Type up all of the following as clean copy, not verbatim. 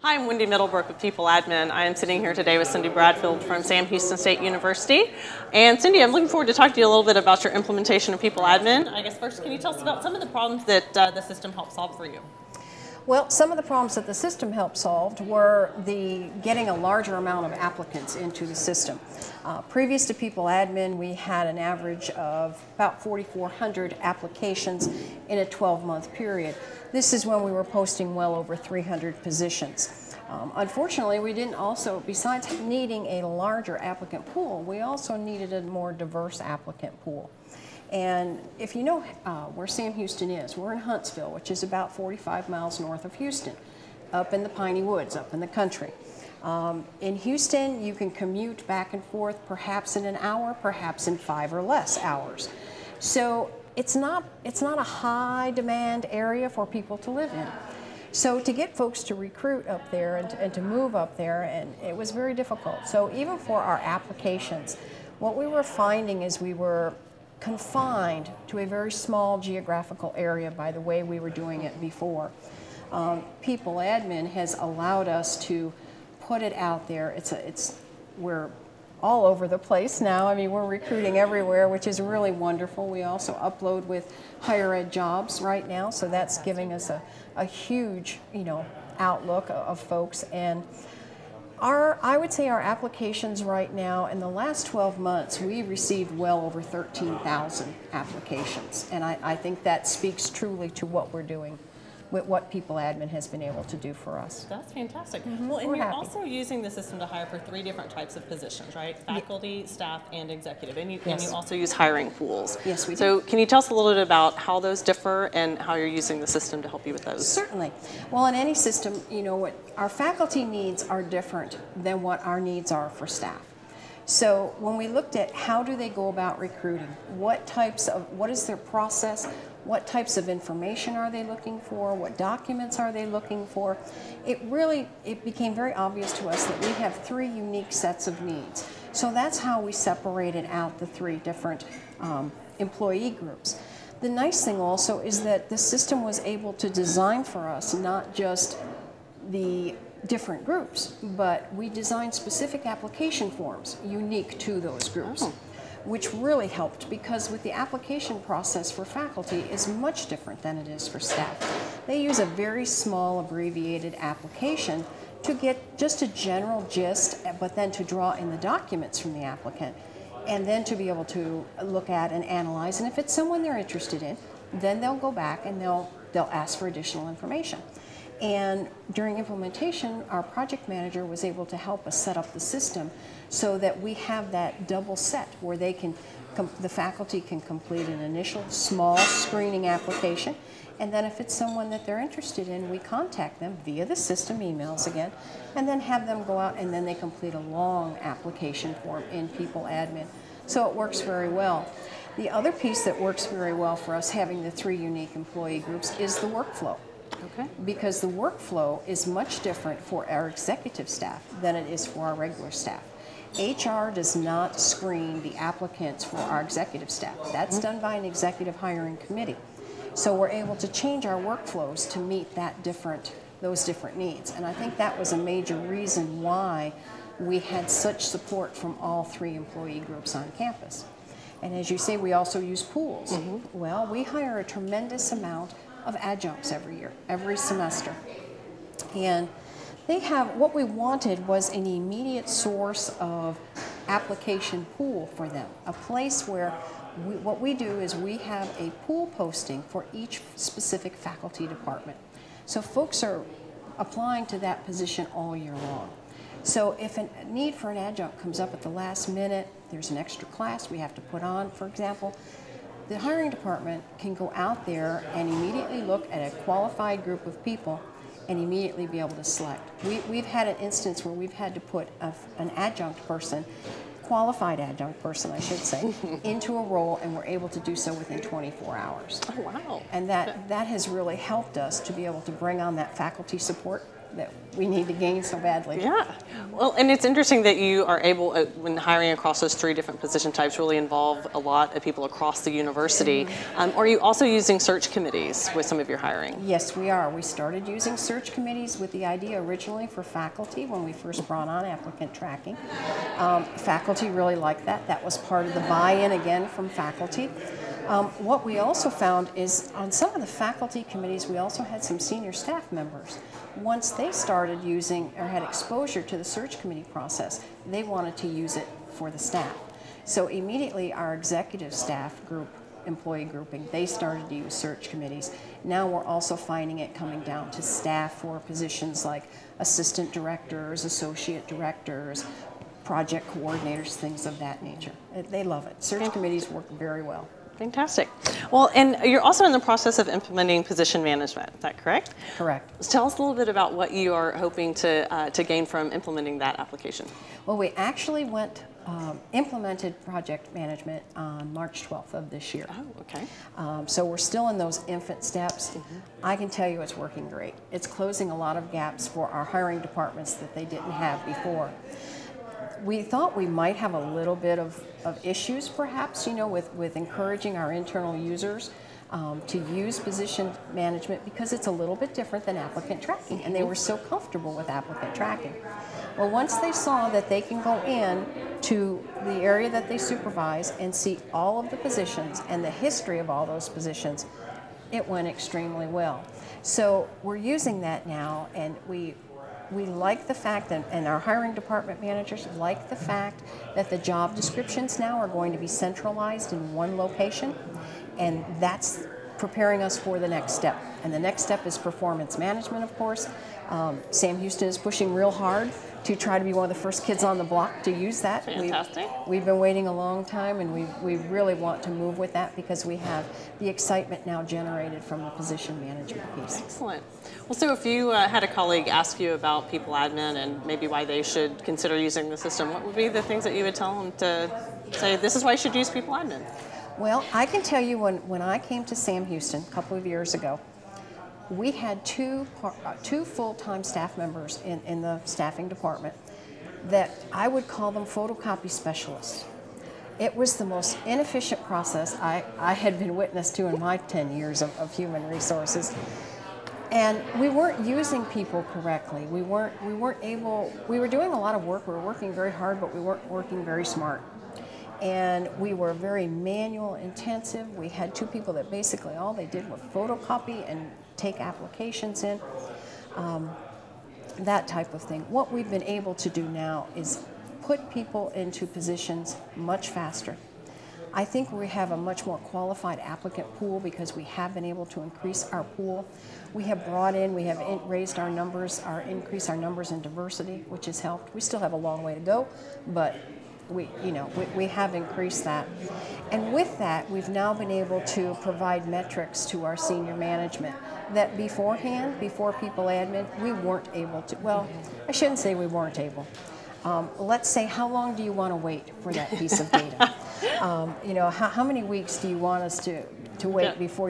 Hi, I'm Wendy Middlebrook with PeopleAdmin. I am sitting here today with Cindy Bradfield from Sam Houston State University. And Cindy, I'm looking forward to talking to you a little bit about your implementation of PeopleAdmin. I guess first, can you tell us about some of the problems that the system helped solve for you? Well, some of the problems that the system helped solve were getting a larger amount of applicants into the system. Previous to PeopleAdmin, we had an average of about 4,400 applications in a 12-month period. This is when we were posting well over 300 positions. Unfortunately, we didn't also, besides needing a larger applicant pool, we also needed a more diverse applicant pool. And if you know where Sam Houston is, we're in Huntsville, which is about 45 miles north of Houston, up in the piney woods, up in the country. In Houston, you can commute back and forth perhaps in an hour, perhaps in 5 or less hours. So it's not a high demand area for people to live in. So to get folks to recruit up there and to move up there, and it was very difficult. So even for our applications, what we were finding is we were confined to a very small geographical area by the way we were doing it before. PeopleAdmin has allowed us to put it out there. We're all over the place now. I mean, we're recruiting everywhere, which is really wonderful. We also upload with higher ed jobs right now, so that's giving us a huge, outlook of folks. And I would say our applications right now, in the last 12 months, we received well over 13,000 applications. And I think that speaks truly to what we're doing, with what PeopleAdmin has been able to do for us. That's fantastic. Well, and you're also using the system to hire for 3 different types of positions, right? Faculty, staff, and executive. And you also use hiring pools. Yes, we do. So can you tell us a little bit about how those differ and how you're using the system to help you with those? Certainly. Well, in any system, what our faculty needs are different than what our needs are for staff. So when we looked at how do they go about recruiting, what is their process, what types of information are they looking for, what documents are they looking for, it became very obvious to us that we have 3 unique sets of needs. So that's how we separated out the 3 different employee groups. The nice thing also is that the system was able to design for us not just the different groups, but we designed specific application forms unique to those groups. Which really helped, because with the application process for faculty is much different than it is for staff. They use a very small abbreviated application to get just a general gist, but then to draw in the documents from the applicant, and then to be able to look at and analyze. And if it's someone they're interested in, then they'll go back and they'll ask for additional information. And during implementation, our project manager was able to help us set up the system so that we have that double set where the faculty can complete an initial small screening application, and then if it's someone that they're interested in, we contact them via the system emails again, and then have them go out and then they complete a long application form in PeopleAdmin. So it works very well. The other piece that works very well for us, having the 3 unique employee groups, is the workflow. Okay. Because the workflow is much different for our executive staff than it is for our regular staff. HR does not screen the applicants for our executive staff. That's done by an executive hiring committee. So we're able to change our workflows to meet those different needs. And I think that was a major reason why we had such support from all 3 employee groups on campus. And as you say, we also use pools. Well, we hire a tremendous amount of adjuncts every year, every semester. And what we wanted was an immediate source of application pool for them, a place where what we do is we have a pool posting for each specific faculty department. So folks are applying to that position all year long. So if a need for an adjunct comes up at the last minute, there's an extra class we have to put on, for example, the hiring department can go out there and immediately look at a qualified group of people and immediately be able to select. We've had an instance where we've had to put an adjunct person, qualified adjunct person I should say, into a role, and we're able to do so within 24 hours. Oh, wow. And that has really helped us to be able to bring on that faculty support that we need to gain so badly. Yeah. Well, and it's interesting that you are able, when hiring across those 3 different position types, really involve a lot of people across the university. Are you also using search committees with some of your hiring? Yes, we are. We started using search committees with the idea originally for faculty when we first brought on applicant tracking. Faculty really liked that. That was part of the buy-in again from faculty. What we also found is on some of the faculty committees, we also had some senior staff members. Once they started using or had exposure to the search committee process, they wanted to use it for the staff. So immediately our executive staff group, employee grouping, they started to use search committees. Now we're also finding it coming down to staff for positions like assistant directors, associate directors, project coordinators, things of that nature. They love it. Search committees work very well. Fantastic. Well, and you're also in the process of implementing position management. Is that correct? Correct. Tell us a little bit about what you are hoping to gain from implementing that application. Well, we actually implemented project management on March 12th of this year. Oh, okay. So we're still in those infant steps. I can tell you it's working great. It's closing a lot of gaps for our hiring departments that they didn't have before. We thought we might have a little bit of issues perhaps, with encouraging our internal users to use position management because it's a little bit different than applicant tracking, and they were so comfortable with applicant tracking. Well, once they saw that they can go in to the area that they supervise and see all of the positions and the history of all those positions, it went extremely well. So we're using that now, and we like the fact that, and our hiring department managers like the fact that the job descriptions now are going to be centralized in one location, and that's preparing us for the next step. And the next step is performance management, of course. Sam Houston is pushing real hard to try to be one of the first kids on the block to use that. Fantastic. We've been waiting a long time, and we really want to move with that because we have the excitement now generated from the position management piece. Excellent. Well, so if you had a colleague ask you about PeopleAdmin and maybe why they should consider using the system, what would be the things that you would tell them to say, this is why you should use PeopleAdmin? Well, I can tell you when I came to Sam Houston a couple of years ago, we had two full-time staff members in the staffing department that I would call them photocopy specialists. It was the most inefficient process I had been witness to in my 10 years of human resources. And we weren't using people correctly. We were doing a lot of work, we were working very hard, but we weren't working very smart. And we were very manual intensive. We had 2 people that basically all they did was photocopy and take applications in, that type of thing. What we've been able to do now is put people into positions much faster. I think we have a much more qualified applicant pool because we have been able to increase our pool. We have raised our numbers, increased our numbers in diversity, which has helped. We still have a long way to go, but we have increased that. And with that, we've now been able to provide metrics to our senior management that beforehand, before PeopleAdmin, we weren't able to. Well, I shouldn't say we weren't able. Let's say, how long do you want to wait for that piece of data? How many weeks do you want us to wait before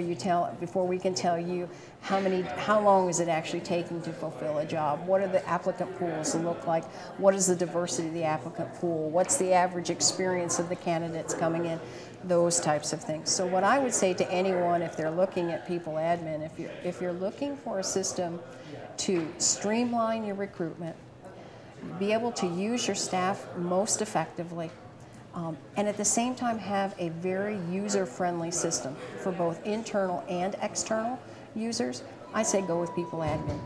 we can tell you how long is it actually taking to fulfill a job? What are the applicant pools look like? What is the diversity of the applicant pool? What's the average experience of the candidates coming in? Those types of things. So what I would say to anyone, if they're looking at PeopleAdmin, if you're looking for a system to streamline your recruitment, be able to use your staff most effectively, and at the same time have a very user-friendly system for both internal and external users, I say go with PeopleAdmin.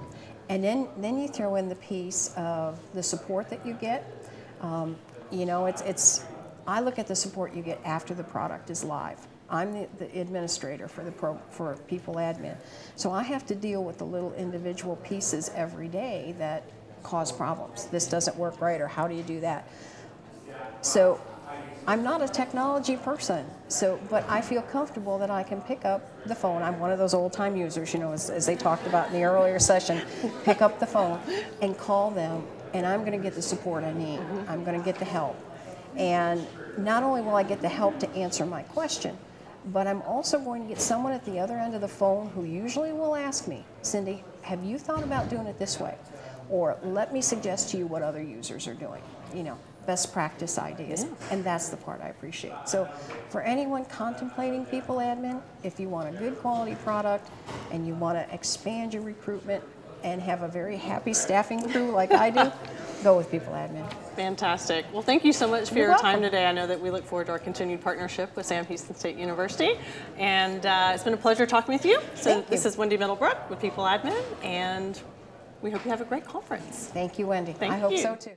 And then you throw in the piece of the support that you get. I look at the support you get after the product is live. I'm the administrator for PeopleAdmin, so I have to deal with the little individual pieces every day that cause problems. This doesn't work right, or how do you do that? So I'm not a technology person, but I feel comfortable that I can pick up the phone. I'm one of those old-time users, as they talked about in the earlier session, pick up the phone and call them, and I'm going to get the support I need. I'm going to get the help. And not only will I get the help to answer my question, but I'm also going to get someone at the other end of the phone who usually will ask me, Cindy, have you thought about doing it this way? or let me suggest to you what other users are doing, you know, best practice ideas. And that's the part I appreciate. So for anyone contemplating PeopleAdmin, if you want a good quality product and you want to expand your recruitment and have a very happy staffing crew like I do, go with PeopleAdmin. Fantastic. Well, thank you so much for You're your welcome. time today. I know that we look forward to our continued partnership with Sam Houston State University. And it's been a pleasure talking with you. So this is Wendy Middlebrook with PeopleAdmin, and we hope you have a great conference. Thank you, Wendy. Thank I hope you. so too.